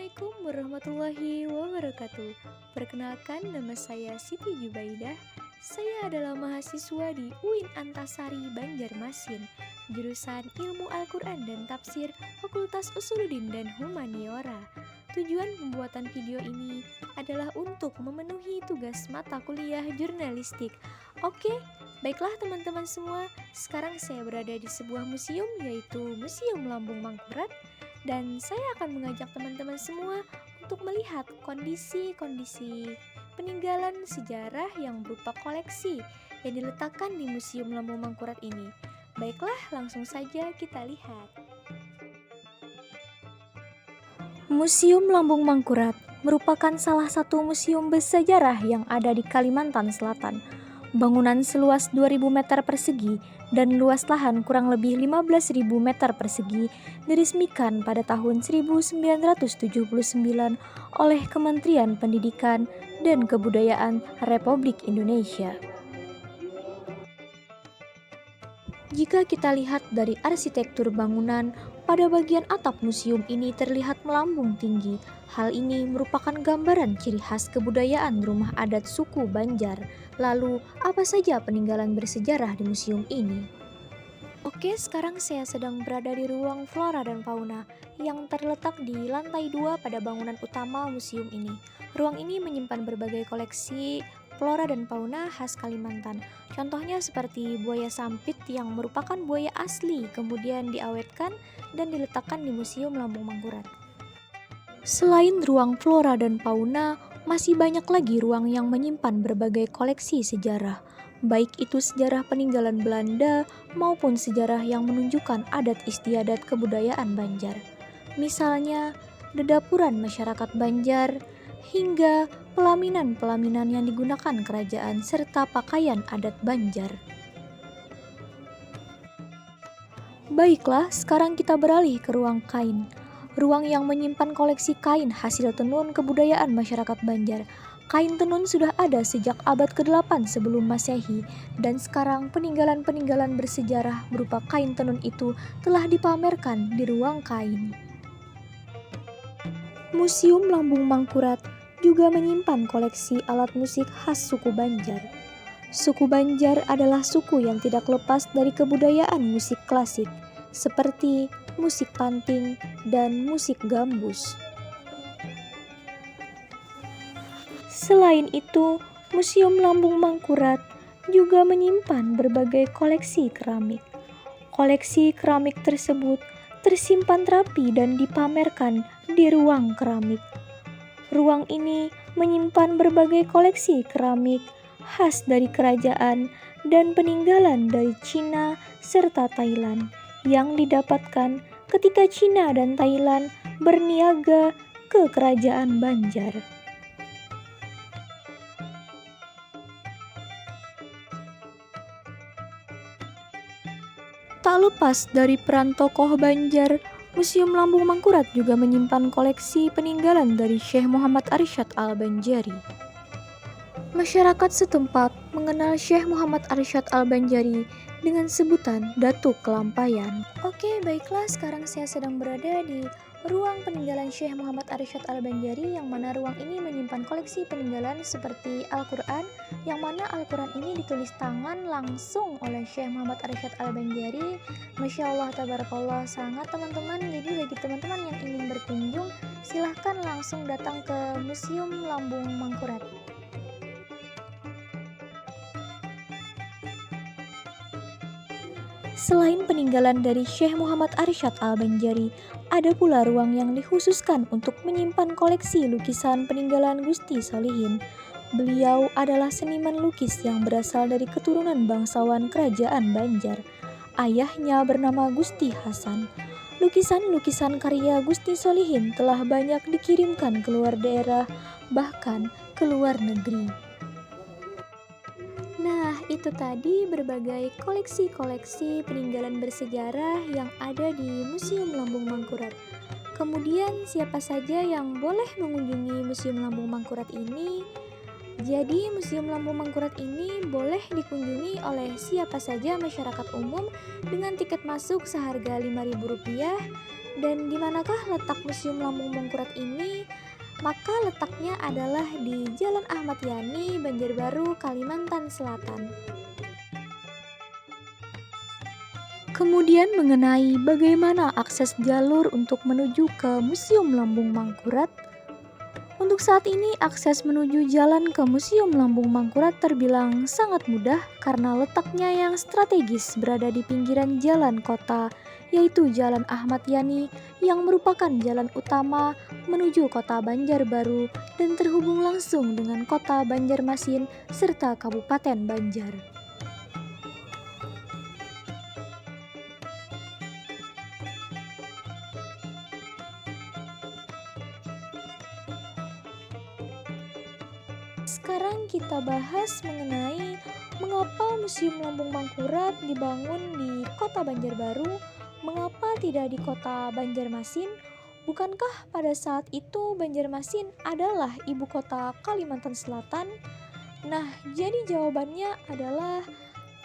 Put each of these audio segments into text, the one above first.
Assalamualaikum warahmatullahi wabarakatuh. Perkenalkan, nama saya Siti Jubaidah. Saya adalah mahasiswa di UIN Antasari Banjarmasin, jurusan Ilmu Al-Quran dan Tafsir, Fakultas Usuluddin dan Humaniora. Tujuan pembuatan video ini adalah untuk memenuhi tugas mata kuliah jurnalistik. Oke, baiklah teman-teman semua, sekarang saya berada di sebuah museum, yaitu Museum Lambung Mangkurat. Dan saya akan mengajak teman-teman semua untuk melihat kondisi-kondisi peninggalan sejarah yang berupa koleksi yang diletakkan di Museum Lambung Mangkurat ini. Baiklah, langsung saja kita lihat. Museum Lambung Mangkurat merupakan salah satu museum bersejarah yang ada di Kalimantan Selatan. Bangunan seluas 2.000 meter persegi dan luas lahan kurang lebih 15.000 meter persegi diresmikan pada tahun 1979 oleh Kementerian Pendidikan dan Kebudayaan Republik Indonesia. Jika kita lihat dari arsitektur bangunan, pada bagian atap museum ini terlihat melambung tinggi. Hal ini merupakan gambaran ciri khas kebudayaan rumah adat suku Banjar. Lalu, apa saja peninggalan bersejarah di museum ini? Oke, sekarang saya sedang berada di ruang Flora dan Fauna yang terletak di lantai 2 pada bangunan utama museum ini. Ruang ini menyimpan berbagai koleksi flora dan fauna khas Kalimantan. Contohnya seperti buaya sampit yang merupakan buaya asli, kemudian diawetkan dan diletakkan di Museum Lambung Mangkurat. Selain ruang flora dan fauna, masih banyak lagi ruang yang menyimpan berbagai koleksi sejarah, baik itu sejarah peninggalan Belanda maupun sejarah yang menunjukkan adat istiadat kebudayaan Banjar. Misalnya, dedapuran masyarakat Banjar, hingga pelaminan-pelaminan yang digunakan kerajaan serta pakaian adat Banjar. Baiklah, sekarang kita beralih ke ruang kain. Ruang yang menyimpan koleksi kain hasil tenun kebudayaan masyarakat Banjar. Kain tenun sudah ada sejak abad ke-8 sebelum Masehi, dan sekarang peninggalan-peninggalan bersejarah berupa kain tenun itu telah dipamerkan di ruang kain. Museum Lambung Mangkurat juga menyimpan koleksi alat musik khas suku Banjar. Suku Banjar adalah suku yang tidak lepas dari kebudayaan musik klasik, seperti musik panting dan musik gambus. Selain itu, Museum Lambung Mangkurat juga menyimpan berbagai koleksi keramik. Koleksi keramik tersebut tersimpan rapi dan dipamerkan di ruang keramik. Ruang ini menyimpan berbagai koleksi keramik khas dari kerajaan dan peninggalan dari Cina serta Thailand yang didapatkan ketika Cina dan Thailand berniaga ke kerajaan Banjar. Tak lepas dari peran tokoh Banjar, Museum Lambung Mangkurat juga menyimpan koleksi peninggalan dari Syekh Muhammad Arsyad Al-Banjari. Masyarakat setempat mengenal Syekh Muhammad Arsyad Al-Banjari dengan sebutan Datuk Kelampayan. Oke, baiklah, sekarang saya sedang berada di ruang peninggalan Syekh Muhammad Arsyad Al-Banjari, yang mana ruang ini menyimpan koleksi peninggalan seperti Al-Quran, yang mana Al-Quran ini ditulis tangan langsung oleh Syekh Muhammad Arsyad Al-Banjari. Masya Allah, tabarakallah, sangat teman-teman. Jadi bagi teman-teman yang ingin berkunjung, silahkan langsung datang ke Museum Lambung Mangkurat. Selain peninggalan dari Syekh Muhammad Arsyad Al-Banjari, ada pula ruang yang dikhususkan untuk menyimpan koleksi lukisan peninggalan Gusti Solihin. Beliau adalah seniman lukis yang berasal dari keturunan bangsawan kerajaan Banjar. Ayahnya bernama Gusti Hasan. Lukisan-lukisan karya Gusti Solihin telah banyak dikirimkan ke luar daerah, bahkan ke luar negeri. Nah, itu tadi berbagai koleksi-koleksi peninggalan bersejarah yang ada di Museum Lambung Mangkurat. Kemudian, siapa saja yang boleh mengunjungi Museum Lambung Mangkurat ini? Jadi, Museum Lambung Mangkurat ini boleh dikunjungi oleh siapa saja masyarakat umum dengan tiket masuk seharga Rp5.000 Dan di manakah letak Museum Lambung Mangkurat ini? Maka letaknya adalah di Jalan Ahmad Yani, Banjarbaru, Kalimantan Selatan. Kemudian mengenai bagaimana akses jalur untuk menuju ke Museum Lambung Mangkurat. Untuk saat ini akses menuju jalan ke Museum Lambung Mangkurat terbilang sangat mudah karena letaknya yang strategis berada di pinggiran jalan kota, yaitu Jalan Ahmad Yani yang merupakan jalan utama menuju kota Banjarbaru dan terhubung langsung dengan kota Banjarmasin serta Kabupaten Banjar. Sekarang kita bahas mengenai mengapa Museum Lambung Mangkurat dibangun di kota Banjarbaru, mengapa tidak di kota Banjarmasin? Bukankah pada saat itu Banjarmasin adalah ibu kota Kalimantan Selatan? Nah, jadi jawabannya adalah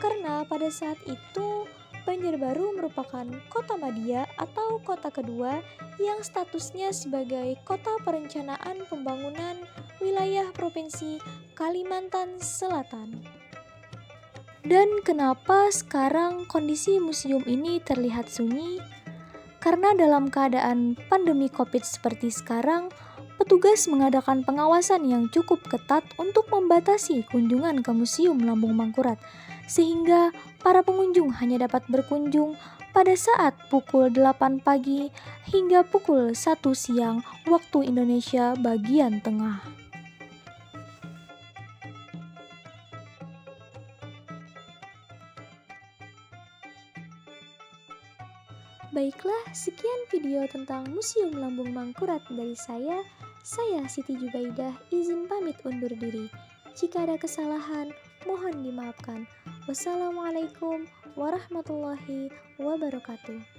karena pada saat itu Banjarbaru merupakan kota madya atau kota kedua yang statusnya sebagai kota perencanaan pembangunan wilayah Provinsi Kalimantan Selatan. Dan kenapa sekarang kondisi museum ini terlihat sunyi? Karena dalam keadaan pandemi COVID seperti sekarang, petugas mengadakan pengawasan yang cukup ketat untuk membatasi kunjungan ke Museum Lambung Mangkurat, sehingga para pengunjung hanya dapat berkunjung pada saat pukul 8 pagi hingga pukul 1 siang waktu Indonesia bagian tengah. Baiklah, sekian video tentang Museum Lambung Mangkurat dari saya. Saya Siti Jubaidah, izin pamit undur diri. Jika ada kesalahan, mohon dimaafkan. Wassalamualaikum warahmatullahi wabarakatuh.